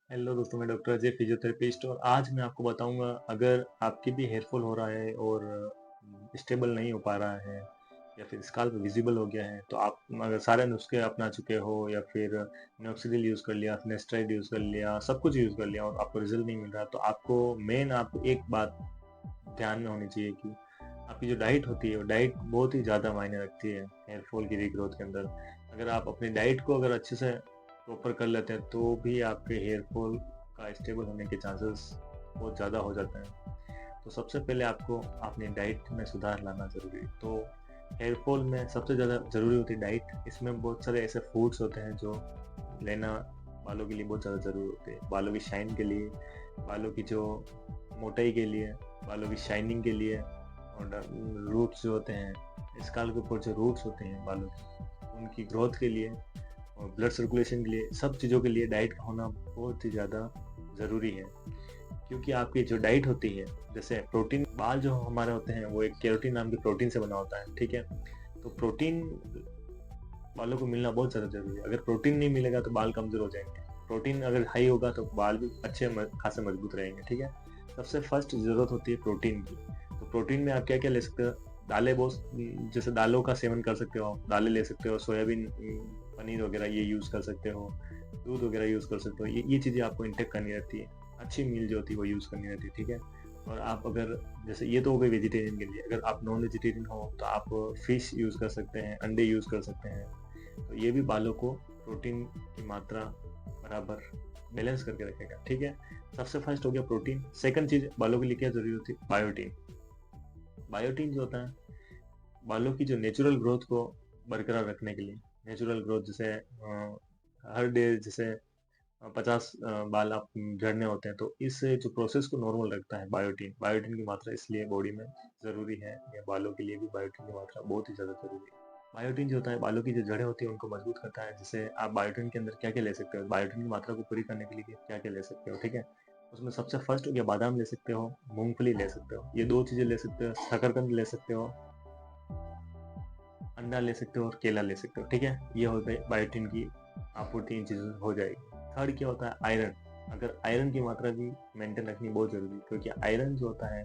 Hello दोस्तों, मैं doctor Ajay physiotherapist और आज मैं आपको बताऊंगा अगर आपकी भी हेयर फॉल हो रहा है और स्टेबल नहीं हो पा रहा है या फिर स्काल्प विजिबल हो गया है, तो आप अगर सारे नुस्खे अपना चुके हो या फिर मिनोक्सिडिल यूज़ कर लिया, फिनेस्ट्राइड यूज़ कर लिया, सब कुछ यूज़ कर लिया और आपको रिजल्ट नहीं मिल रहा, तो आपको मेन आपको एक बात ध्यान में होनी चाहिए कि आपकी जो डाइट होती है वो डाइट बहुत ही ज़्यादा मायने रखती है हेयर फॉल की रीग्रोथ के अंदर। अगर आप अपनी डाइट को अगर अच्छे से प्रॉपर कर लेते हैं तो भी आपके हेयर फॉल का स्टेबल होने के चांसेस बहुत ज़्यादा हो जाते हैं। तो सबसे पहले आपको अपनी डाइट में सुधार लाना ज़रूरी है। तो हेयर फॉल में सबसे ज़्यादा ज़रूरी होती है डाइट। इसमें बहुत सारे ऐसे फूड्स होते हैं जो लेना बालों के लिए बहुत ज़्यादा ज़रूरी होते हैं। बालों की शाइन के लिए, बालों की जो मोटाई के लिए, बालों की शाइनिंग के लिए और रूट्स जो होते हैं, स्काल्प के ऊपर जो रूट्स होते हैं बालों के, उनकी ग्रोथ के लिए और ब्लड सर्कुलेशन के लिए, सब चीज़ों के लिए डाइट का होना बहुत ही ज़्यादा ज़रूरी है। क्योंकि आपकी जो डाइट होती है, जैसे प्रोटीन, बाल जो हमारे होते हैं वो एक केराटिन नाम के प्रोटीन से बना होता है, ठीक है? तो प्रोटीन बालों को मिलना बहुत ज़्यादा ज़रूरी है। अगर प्रोटीन नहीं मिलेगा तो बाल कमज़ोर हो जाएँगे। प्रोटीन अगर हाई होगा तो बाल भी अच्छे खासे मजबूत रहेंगे, ठीक है? सबसे फर्स्ट ज़रूरत होती है प्रोटीन की। तो प्रोटीन में आप क्या-क्या ले सकते हो? दालें बहुत जैसे दालों का सेवन कर सकते हो आप, दालें ले सकते हो, सोयाबीन, पनीर वगैरह ये यूज़ कर सकते हो, दूध वगैरह यूज़ कर सकते हो। ये चीज़ें आपको इंटेक करनी रहती है। अच्छी मील जो होती है वो यूज़ करनी रहती है, ठीक है? और आप अगर जैसे ये तो हो गई वेजिटेरियन के लिए, अगर आप नॉन वेजिटेरियन हो तो आप फिश यूज़ कर सकते हैं, अंडे यूज़ कर सकते हैं। तो ये भी बालों को प्रोटीन की मात्रा बराबर बैलेंस करके रखेगा, ठीक है? सबसे फर्स्ट हो गया प्रोटीन। सेकंड चीज़ बालों के लिए क्या ज़रूरी होती है? बायोटिन। बायोटिन जो होता है, बालों की जो नेचुरल ग्रोथ को बरकरार रखने के लिए, नेचुरल ग्रोथ जैसे हर डे जैसे 50 बाल आप झड़ने होते हैं, तो इस जो प्रोसेस को नॉर्मल रखता है बायोटिन। बायोटिन की मात्रा इसलिए बॉडी में ज़रूरी है, या बालों के लिए भी बायोटिन की मात्रा बहुत ही ज़्यादा ज़रूरी है। बायोटिन जो होता है, बालों की जो जड़ें होती हैं उनको मजबूत करता है। जैसे आप बायोटिन के अंदर क्या-क्या ले सकते हो? बायोटिन की मात्रा को पूरी करने के लिए क्या-क्या ले सकते हो, ठीक है? उसमें सबसे फर्स्ट हो गया बादाम ले सकते हो, मूँगफली ले सकते हो। ये 2 चीज़ें ले सकते हो, शकरकंद ले सकते हो, अंडा ले सकते हो और केला ले सकते हो, ठीक है? ये हो गई बायोटिन की आपूर्ति, इन चीज़ों से हो जाएगी। थर्ड क्या होता है? आयरन। अगर आयरन की मात्रा भी मेंटेन रखनी बहुत ज़रूरी है, क्योंकि आयरन जो होता है,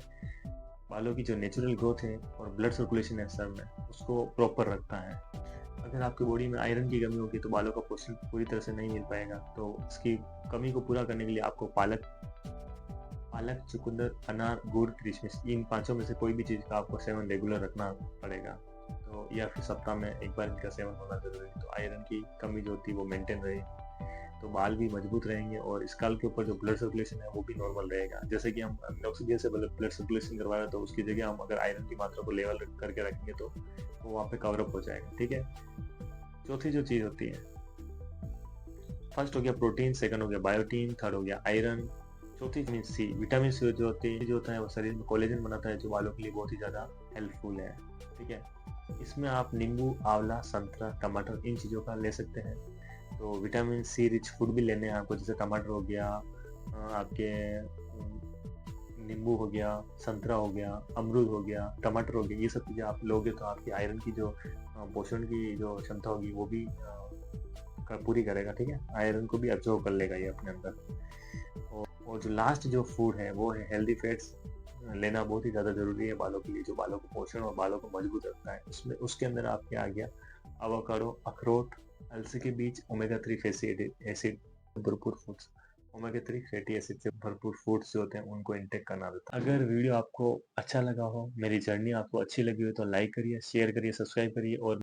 बालों की जो नेचुरल ग्रोथ है और ब्लड सर्कुलेशन है सर में, उसको प्रॉपर रखता है। अगर आपकी बॉडी में आयरन की कमी होगी तो बालों का पोषण पूरी तरह से नहीं मिल पाएगा। तो इसकी कमी को पूरा करने के लिए आपको पालक पालक, चुकंदर, अनार, गुड़, किशमिश, इन पाँचों में से कोई भी चीज़ का आपको सेवन रेगुलर रखना पड़ेगा। तो या फिर सप्ताह में 1 बार इनका सेवन होना ज़रूरी है। तो आयरन की कमी जो होती है वो मेंटेन रहे, तो बाल भी मजबूत रहेंगे और स्काल्प के ऊपर जो ब्लड सर्कुलेशन है वो भी नॉर्मल रहेगा। जैसे कि हम मिनोक्सिडिल से ब्लड सर्कुलेशन करवा रहे हैं, तो उसकी जगह हम अगर आयरन की मात्रा को लेवल करके रखेंगे तो वो वहाँ पे कवर अप हो जाएगा, ठीक है? चौथी जो चीज़ होती है, फर्स्ट हो गया प्रोटीन, सेकंड हो गया बायोटीन, थर्ड हो गया आयरन, चौथी विटामिन सी। विटामिन सी जो होती है, जो होता है वो शरीर में कोलेजन बनाता है, जो बालों के लिए बहुत ही ज़्यादा हेल्पफुल है, ठीक है? इसमें आप नींबू, आंवला, संतरा, टमाटर, इन चीज़ों का ले सकते हैं। तो विटामिन सी रिच फूड भी लेने हैं आपको, जैसे टमाटर हो गया, आपके नींबू हो गया, संतरा हो गया, अमरूद हो गया, टमाटर हो गया। ये सब चीज़ें आप लोगे तो आपकी आयरन की जो पोषण की जो क्षमता होगी वो भी पूरी करेगा, ठीक है? आयरन को भी एब्जॉर्ब कर लेगा ये अपने अंदर। और जो लास्ट जो फूड है वो है हेल्दी फैट्स। लेना बहुत ही ज़्यादा ज़रूरी है बालों के लिए, जो बालों को पोषण और बालों को मजबूत रखता है। उसमें उसके अंदर आपके आ गया एवोकाडो, अखरोट, अलसी के बीज, ओमेगा 3 फैटी एसिड, भरपूर फूड्स। ओमेगा 3 फैटी एसिड से भरपूर फूड्स जो होते हैं उनको इंटेक करना रहता है। अगर वीडियो आपको अच्छा लगा हो, मेरी जर्नी आपको अच्छी लगी हो, तो लाइक करिए, शेयर करिए, सब्सक्राइब करिए और